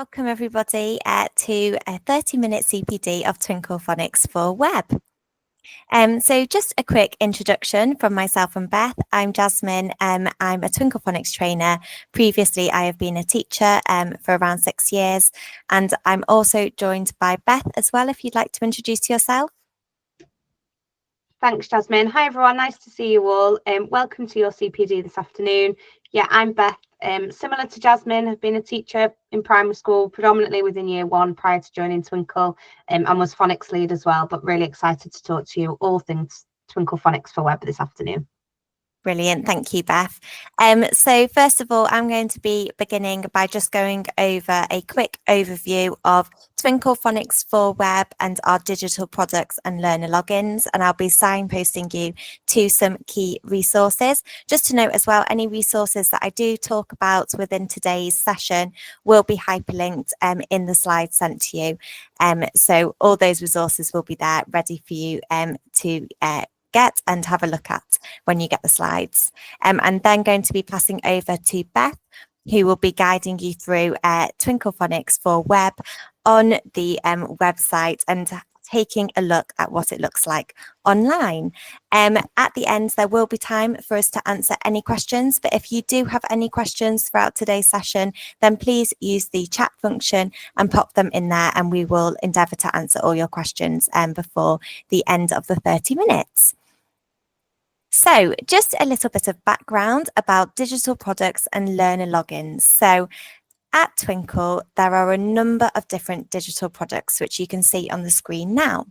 Welcome everybody to a 30-minute CPD of Twinkl Phonics for Web. So just a quick introduction from myself and Beth. I'm Jasmine. I'm a Twinkl Phonics trainer. Previously, I have been a teacher for around 6 years, and I'm also joined by Beth as well, if you'd like to introduce yourself. Thanks, Jasmine. Hi, everyone. Nice to see you all. Welcome to your CPD this afternoon. Yeah, I'm Beth. Similar to Jasmine, I've been a teacher in primary school, predominantly within year 1 prior to joining Twinkl, and was phonics lead as well, but really excited to talk to you all things Twinkl Phonics for Web this afternoon. Brilliant. Thank you, Beth. So first of all, I'm going to be beginning by just going over a quick overview of Twinkl Phonics for Web and our digital products and learner logins. And I'll be signposting you to some key resources. Just to note as well, any resources that I do talk about within today's session will be hyperlinked in the slides sent to you. So all those resources will be there ready for you to get and have a look at when you get the slides. And then going to be passing over to Beth, who will be guiding you through Twinkl Phonics for Web on the website and taking a look at what it looks like online. At the end, there will be time for us to answer any questions, but if you do have any questions throughout today's session, then please use the chat function and pop them in there, and we will endeavour to answer all your questions before the end of the 30 minutes. So just a little bit of background about digital products and learner logins. So at Twinkl, there are a number of different digital products, which you can see on the screen now.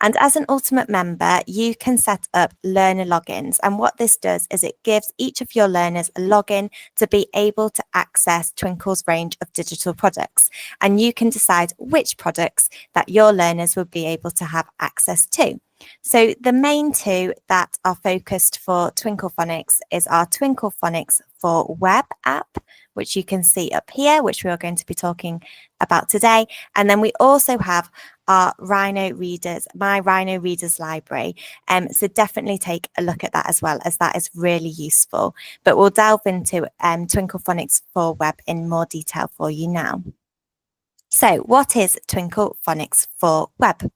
And as an Ultimate member, you can set up learner logins. And what this does is it gives each of your learners a login to be able to access Twinkl's range of digital products. And you can decide which products that your learners will be able to have access to. So the main two that are focused for Twinkl Phonics is our Twinkl Phonics for Web app, which you can see up here, which we are going to be talking about today. And then we also have our Rhino Readers, my Rhino Readers library. So definitely take a look at that as well, as that is really useful. But we'll delve into Twinkl Phonics for Web in more detail for you now. So what is Twinkl Phonics for Web?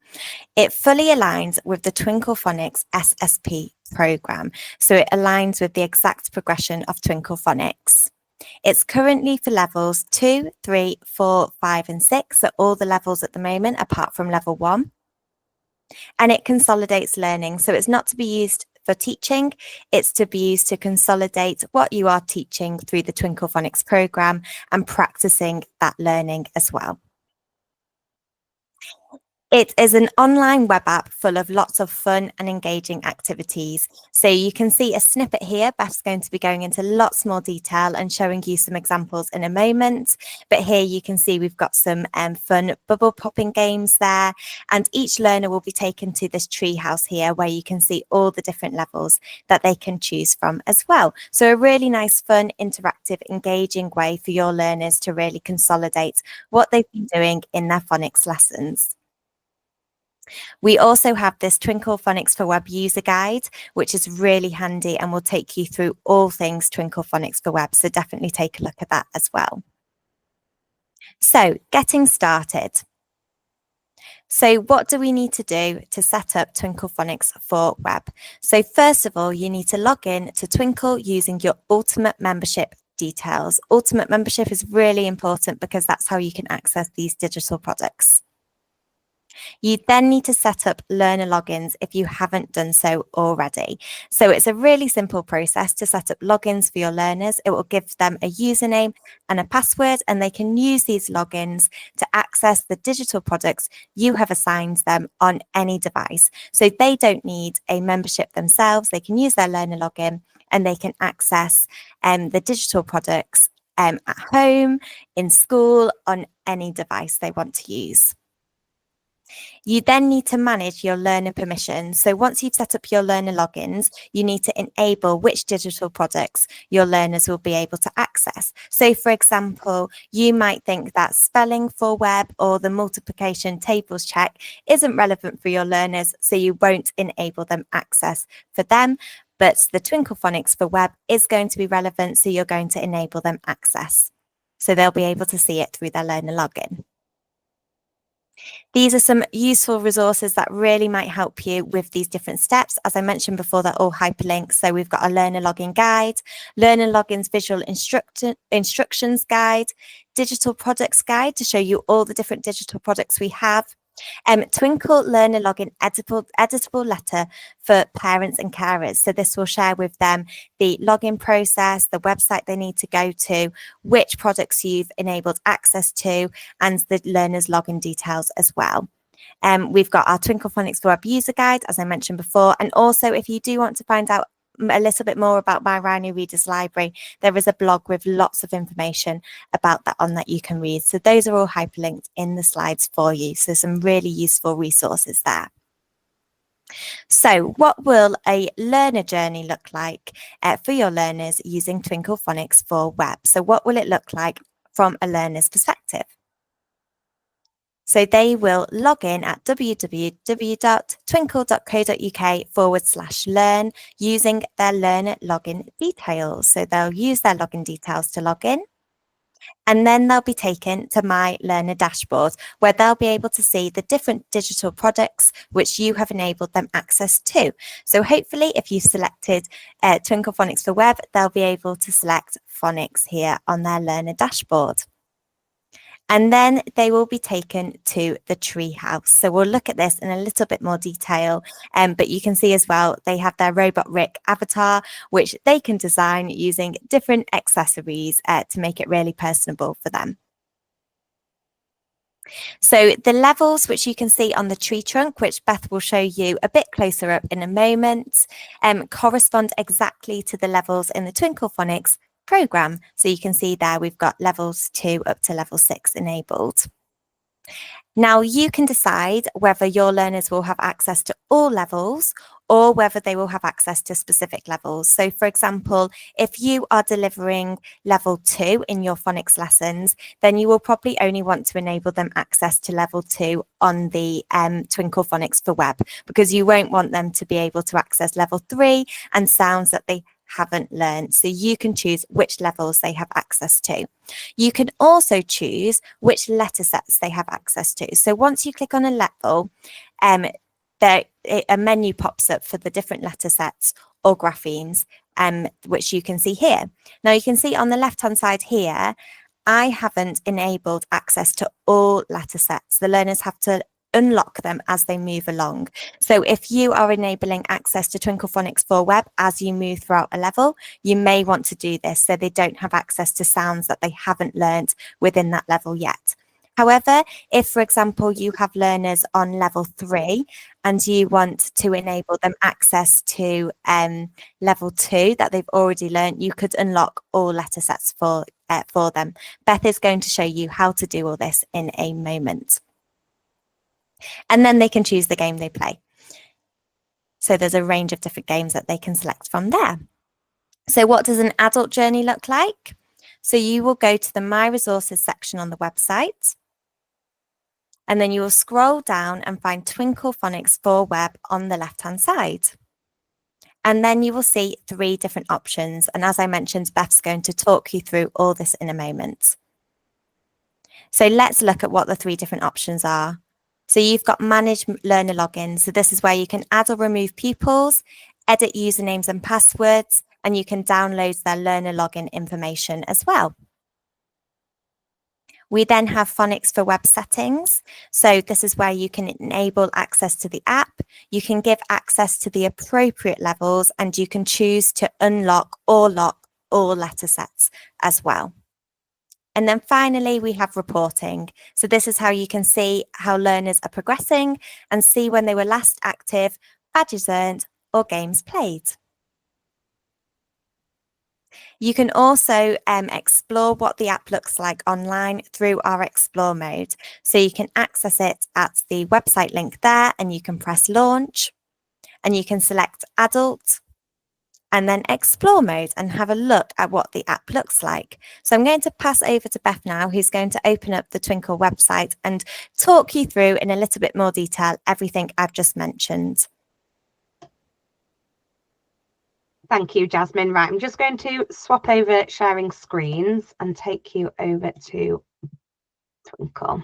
It fully aligns with the Twinkl Phonics SSP program. So it aligns with the exact progression of Twinkl Phonics. It's currently for levels 2, 3, 4, 5 and 6, so all the levels at the moment apart from level 1. And it consolidates learning, so it's not to be used for teaching, it's to be used to consolidate what you are teaching through the Twinkl Phonics program and practicing that learning as well. It is an online web app full of lots of fun and engaging activities. So you can see a snippet here. Beth's going to be going into lots more detail and showing you some examples in a moment. But here you can see we've got some fun bubble popping games there. And each learner will be taken to this tree house here where you can see all the different levels that they can choose from as well. So a really nice, fun, interactive, engaging way for your learners to really consolidate what they've been doing in their phonics lessons. We also have this Twinkl Phonics for Web user guide, which is really handy and will take you through all things Twinkl Phonics for Web. So definitely take a look at that as well. So getting started. So what do we need to do to set up Twinkl Phonics for Web? So first of all, you need to log in to Twinkl using your Ultimate membership details. Ultimate membership is really important because that's how you can access these digital products. You then need to set up learner logins if you haven't done so already. So it's a really simple process to set up logins for your learners. It will give them a username and a password, and they can use these logins to access the digital products you have assigned them on any device. So they don't need a membership themselves. They can use their learner login and they can access the digital products at home, in school, on any device they want to use. You then need to manage your learner permissions. So once you've set up your learner logins, you need to enable which digital products your learners will be able to access. So for example, you might think that spelling for web or the multiplication tables check isn't relevant for your learners, so you won't enable them access for them. But the Twinkl Phonics for Web is going to be relevant, so you're going to enable them access. So they'll be able to see it through their learner login. These are some useful resources that really might help you with these different steps. As I mentioned before, they're all hyperlinks. So we've got a learner login guide, learner logins visual instructions guide, digital products guide to show you all the different digital products we have, Twinkl learner login editable letter for parents and carers. So this will share with them the login process, the website they need to go to, which products you've enabled access to, and the learner's login details as well. We've got our Twinkl Phonics for Web user guide, as I mentioned before. And also, if you do want to find out a little bit more about my Rhino Readers Library, there is a blog with lots of information about that on that you can read. So those are all hyperlinked in the slides for you. So some really useful resources there. So what will a learner journey look like for your learners using Twinkl Phonics for Web? So what will it look like from a learner's perspective? So they will log in at www.twinkl.co.uk/learn using their learner login details. So they'll use their login details to log in. And then they'll be taken to My Learner dashboard, where they'll be able to see the different digital products which you have enabled them access to. So hopefully, if you've selected Twinkl Phonics for Web, they'll be able to select Phonics here on their Learner dashboard. And then they will be taken to the treehouse. So we'll look at this in a little bit more detail, but you can see as well, they have their Robot Rick avatar, which they can design using different accessories to make it really personable for them. So the levels, which you can see on the tree trunk, which Beth will show you a bit closer up in a moment, correspond exactly to the levels in the Twinkl Phonics program. So you can see there we've got levels 2 up to level 6 enabled. Now you can decide whether your learners will have access to all levels or whether they will have access to specific levels. So for example, if you are delivering level 2 in your phonics lessons, then you will probably only want to enable them access to level 2 on the Twinkl Phonics for Web, because you won't want them to be able to access level 3 and sounds that they haven't learned. So you can choose which levels they have access to. You can also choose which letter sets they have access to. So once you click on a level, a menu pops up for the different letter sets or graphemes, which you can see here. Now you can see on the left-hand side here, I haven't enabled access to all letter sets. The learners have to unlock them as they move along. So if you are enabling access to Twinkl Phonics for Web as you move throughout a level, you may want to do this so they don't have access to sounds that they haven't learnt within that level yet. However, if, for example, you have learners on level 3 and you want to enable them access to level 2 that they've already learnt, you could unlock all letter sets for them. Beth is going to show you how to do all this in a moment. And then they can choose the game they play. So there's a range of different games that they can select from there. So what does an adult journey look like? So you will go to the My Resources section on the website, and then you will scroll down and find Twinkl Phonics for Web on the left-hand side. And then you will see 3 different options. And as I mentioned, Beth's going to talk you through all this in a moment. So let's look at what the 3 different options are. So you've got Manage Learner Logins. So this is where you can add or remove pupils, edit usernames and passwords, and you can download their learner login information as well. We then have Phonics for Web settings. So this is where you can enable access to the app. You can give access to the appropriate levels, and you can choose to unlock or lock all letter sets as well. And then finally, we have reporting. So this is how you can see how learners are progressing and see when they were last active, badges earned, or games played. You can also explore what the app looks like online through our Explore mode. So you can access it at the website link there, and you can press Launch, and you can select Adult, and then Explore mode and have a look at what the app looks like. So I'm going to pass over to Beth now, who's going to open up the Twinkl website and talk you through in a little bit more detail everything I've just mentioned. Thank you, Jasmine. Right, I'm just going to swap over sharing screens and take you over to Twinkl.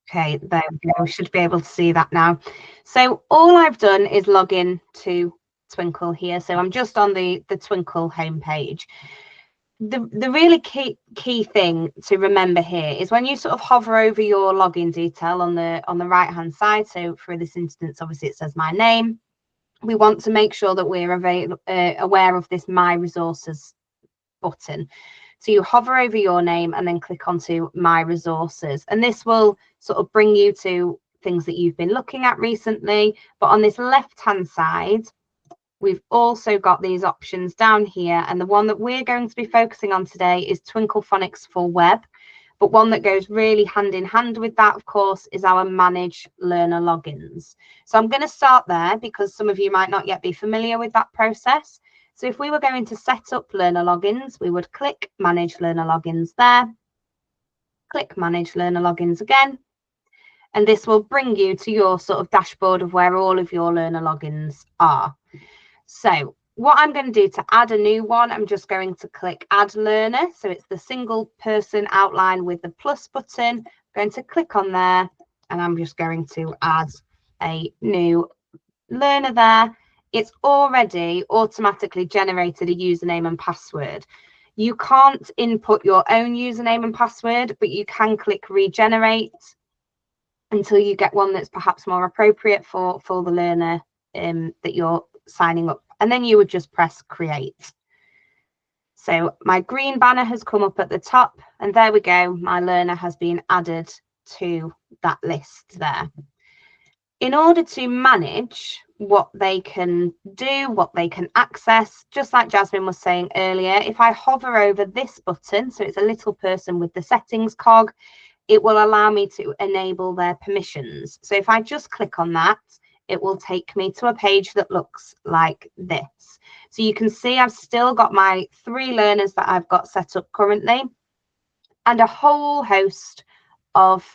Okay, there we go. Should be able to see that now. So all I've done is log in to Twinkl here. So I'm just on the Twinkl homepage. The really key thing to remember here is when you sort of hover over your login detail on the right hand side. So for this instance, obviously it says my name. We want to make sure that we're aware of this My Resources button. So you hover over your name and then click onto My Resources, and this will sort of bring you to things that you've been looking at recently. But on this left hand side, we've also got these options down here, and the one that we're going to be focusing on today is Twinkl Phonics for Web. But one that goes really hand in hand with that, of course, is our Manage Learner Logins. So I'm going to start there because some of you might not yet be familiar with that process. So if we were going to set up learner logins, we would click Manage Learner Logins there, click Manage Learner Logins again, and this will bring you to your sort of dashboard of where all of your learner logins are. So what I'm going to do to add a new one, I'm just going to click Add Learner. So it's the single person outline with the plus button. I'm going to click on there, and I'm just going to add a new learner there. It's already automatically generated a username and password. You can't input your own username and password, but you can click regenerate until you get one that's perhaps more appropriate for the learner that you're signing up. And then you would just press create. So my green banner has come up at the top, and there we go. My learner has been added to that list there. In order to manage what they can do, what they can access, just like Jasmine was saying earlier, if I hover over this button, so it's a little person with the settings cog, it will allow me to enable their permissions. So if I just click on that, it will take me to a page that looks like this. So you can see I've still got my 3 learners that I've got set up currently, and a whole host of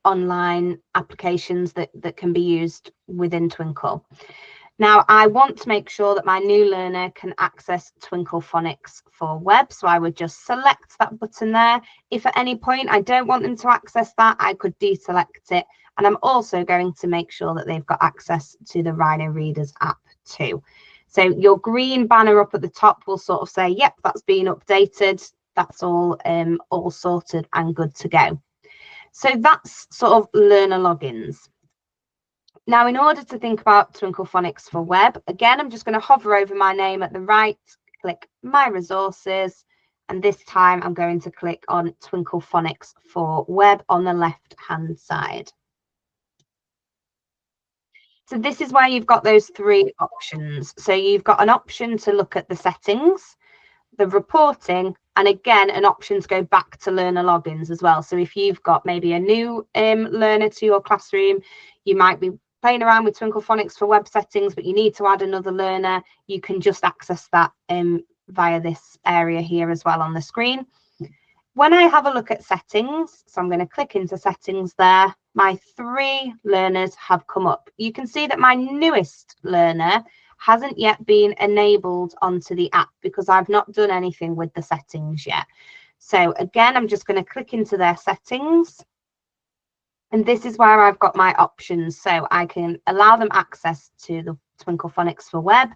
online applications that can be used within Twinkl. Now, I want to make sure that my new learner can access Twinkl Phonics for Web, so I would just select that button there. If at any point I don't want them to access that, I could deselect it. And I'm also going to make sure that they've got access to the Rhino Readers app too. So your green banner up at the top will sort of say, yep, that's been updated. That's all sorted and good to go. So that's sort of learner logins. Now, in order to think about Twinkl Phonics for Web, again, I'm just going to hover over my name at the right, click My Resources, and this time I'm going to click on Twinkl Phonics for Web on the left-hand side. So this is where you've got those 3 options. So you've got an option to look at the settings, the reporting, and again, an option to go back to learner logins as well. So if you've got maybe a new learner to your classroom, you might be playing around with Twinkl Phonics for Web settings, but you need to add another learner, you can just access that via this area here as well on the screen. When I have a look at settings, so I'm going to click into settings there, my 3 learners have come up. You can see that my newest learner hasn't yet been enabled onto the app because I've not done anything with the settings yet. So again, I'm just going to click into their settings. And this is where I've got my options. So I can allow them access to the Twinkl Phonics for Web.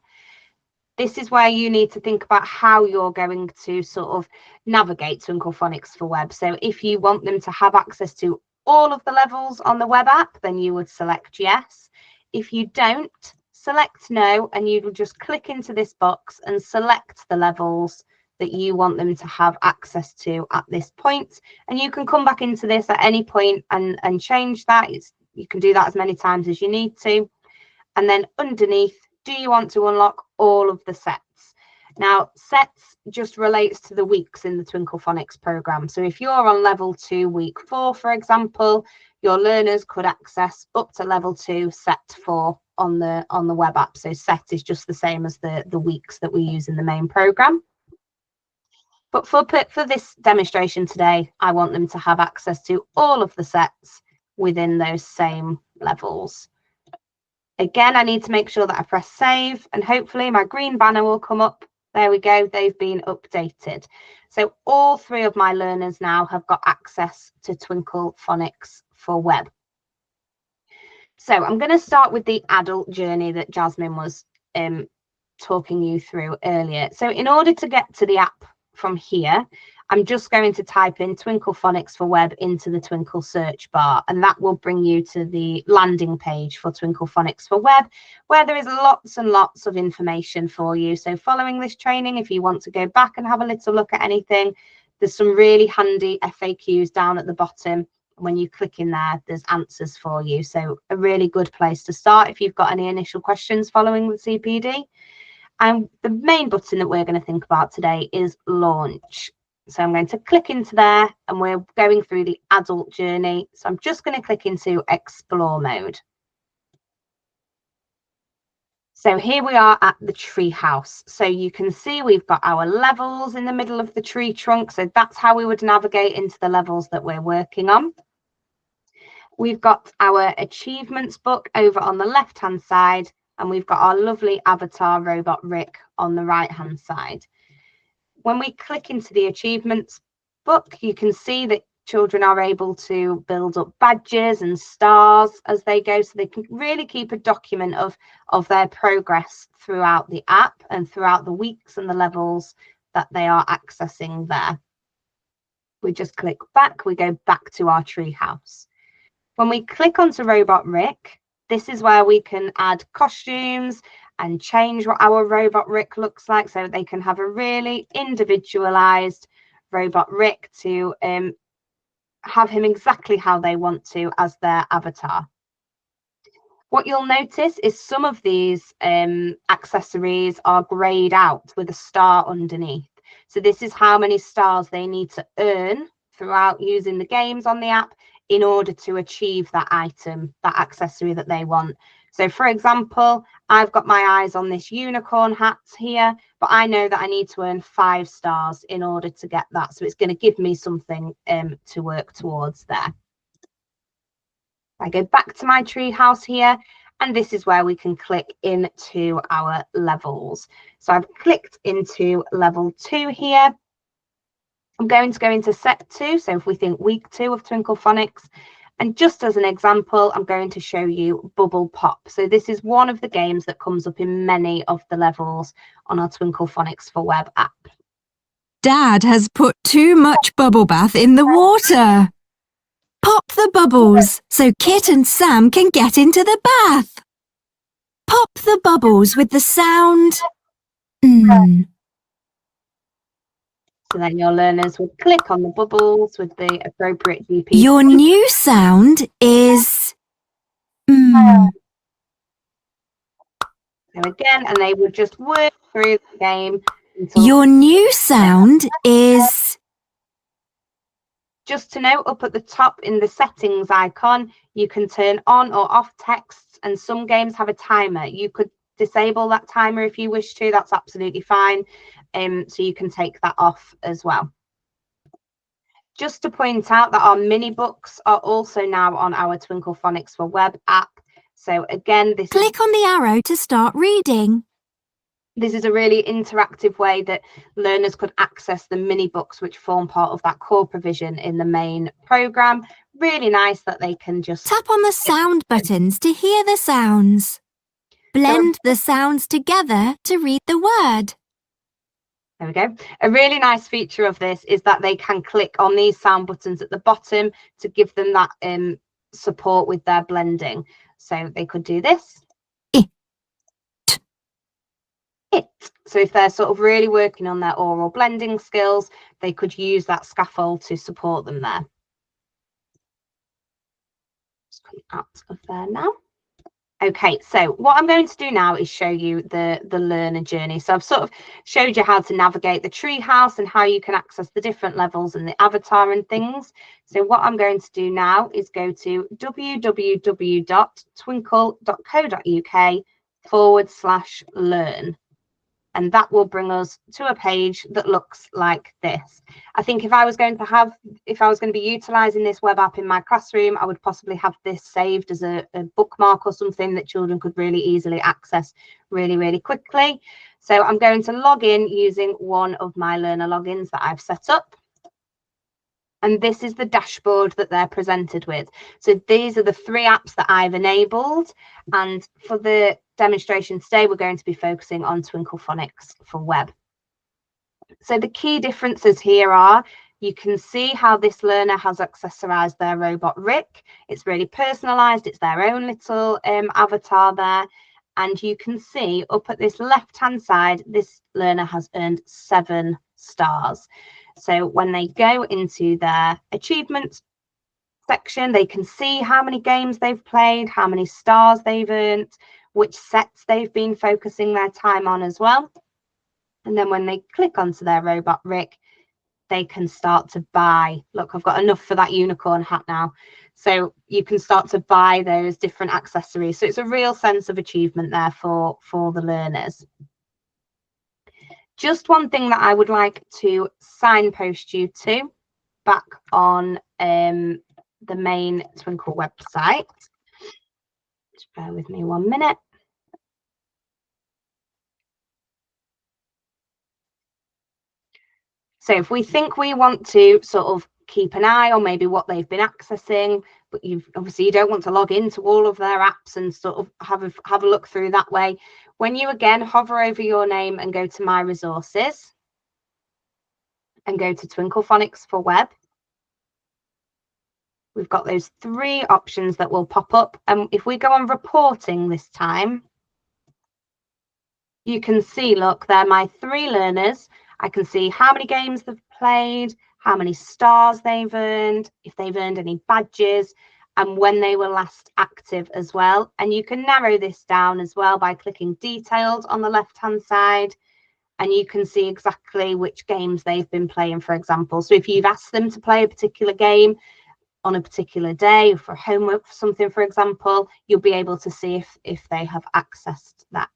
This is where you need to think about how you're going to sort of navigate Twinkl Phonics for Web. So if you want them to have access to all of the levels on the web app, then you would select yes. If you don't, select no, and you will just click into this box and select the levels that you want them to have access to at this point. And you can come back into this at any point and change that. You can do that as many times as you need to. And then underneath, do you want to unlock all of the sets? Now, sets just relates to the weeks in the Twinkl Phonics program. So if you're on level 2, week 4, for example, your learners could access up to level 2, set 4 on the web app. So set is just the same as the weeks that we use in the main program. But for this demonstration today, I want them to have access to all of the sets within those same levels. Again, I need to make sure that I press save, and hopefully my green banner will come up. There we go, they've been updated. So all 3 of my learners now have got access to Twinkl Phonics for Web. So I'm going to start with the adult journey that Jasmine was talking you through earlier. So in order to get to the app from here, I'm just going to type in Twinkl Phonics for Web into the Twinkl search bar, and that will bring you to the landing page for Twinkl Phonics for Web, where there is lots and lots of information for you. So following this training, if you want to go back and have a little look at anything, there's some really handy FAQs down at the bottom. When you click in there, there's answers for you. So a really good place to start if you've got any initial questions following the CPD. And the main button that we're going to think about today is launch. So I'm going to click into there, and we're going through the adult journey. So I'm just going to click into explore mode. So here we are at the tree house. So you can see we've got our levels in the middle of the tree trunk. So that's how we would navigate into the levels that we're working on. We've got our achievements book over on the left hand side, and we've got our lovely avatar robot Rick on the right hand side. When we click into the achievements book, you can see that children are able to build up badges and stars as they go, so they can really keep a document of their progress throughout the app and throughout the weeks and the levels that they are accessing there. We just click back, we go back to our tree house. When we click onto Robot Rick, this is where we can add costumes and change what our Robot Rick looks like, so they can have a really individualized Robot Rick to have him exactly how they want to as their avatar. What you'll notice is some of these accessories are grayed out with a star underneath. So this is how many stars they need to earn throughout using the games on the app in order to achieve that item, that accessory that they want. So for example, I've got my eyes on this unicorn hat here, but I know that I need to earn 5 stars in order to get that. So it's going to give me something to work towards there. I go back to my tree house here, and this is where we can click into our levels. So I've clicked into level 2 here. I'm going to go into set 2. So if we think week 2 of Twinkl Phonics, and just as an example, I'm going to show you Bubble Pop. So this is one of the games that comes up in many of the levels on our Twinkl Phonics for Web app. Dad has put too much bubble bath in the water. Pop the bubbles so Kit and Sam can get into the bath. Pop the bubbles with the sound. So then your learners would click on the bubbles with the appropriate DP. Your new sound is So again, and they would just work through the game until Your new sound is Just to note, up at the top in the settings icon, you can turn on or off texts, and some games have a timer. You could disable that timer if you wish to, that's absolutely fine. So you can take that off as well. Just to point out that our mini books are also now on our Twinkl Phonics for Web app. So again, Click on the arrow to start reading. This is a really interactive way that learners could access the mini books, which form part of that core provision in the main programme. Really nice that they can just Tap on the sound buttons to hear the sounds. Blend the sounds together to read the word. There we go. A really nice feature of this is that they can click on these sound buttons at the bottom to give them that support with their blending. So they could do this. So if they're sort of really working on their oral blending skills, they could use that scaffold to support them there. Just come out of there now. Okay, so what I'm going to do now is show you the learner journey. So I've sort of showed you how to navigate the treehouse and how you can access the different levels and the avatar and things. So what I'm going to do now is go to www.twinkl.co.uk/learn. and that will bring us to a page that looks like this. I think if I was going to be utilizing this web app in my classroom, I would possibly have this saved as a bookmark or something that children could really easily access really quickly. So I'm going to log in using one of my learner logins that I've set up. And this is the dashboard that they're presented with. So these are the 3 apps that I've enabled. And for the demonstration today, we're going to be focusing on Twinkl Phonics for web. So the key differences here are, you can see how this learner has accessorized their robot Rick. It's really personalized. It's their own little avatar there. And you can see up at this left-hand side, this learner has earned 7 stars. So when they go into their achievements section, they can see how many games they've played, how many stars they've earned, which sets they've been focusing their time on as well. And then when they click onto their robot Rick, they can start to buy. Look, I've got enough for that unicorn hat now. So you can start to buy those different accessories. So it's a real sense of achievement there for the learners. Just one thing that I would like to signpost you to back on the main Twinkl website. Just bear with me 1 minute. So if we think we want to sort of keep an eye on maybe what they've been accessing, but obviously you don't want to log into all of their apps and sort of have a look through that way. When you again hover over your name and go to My Resources and go to Twinkl Phonics for web, we've got those 3 options that will pop up. And if we go on reporting this time, you can see, look, they're my 3 learners. I can see how many games they've played, how many stars they've earned, if they've earned any badges, and when they were last active as well. And you can narrow this down as well by clicking details on the left-hand side, and you can see exactly which games they've been playing, for example. So if you've asked them to play a particular game on a particular day for homework for something, for example, you'll be able to see if they have accessed that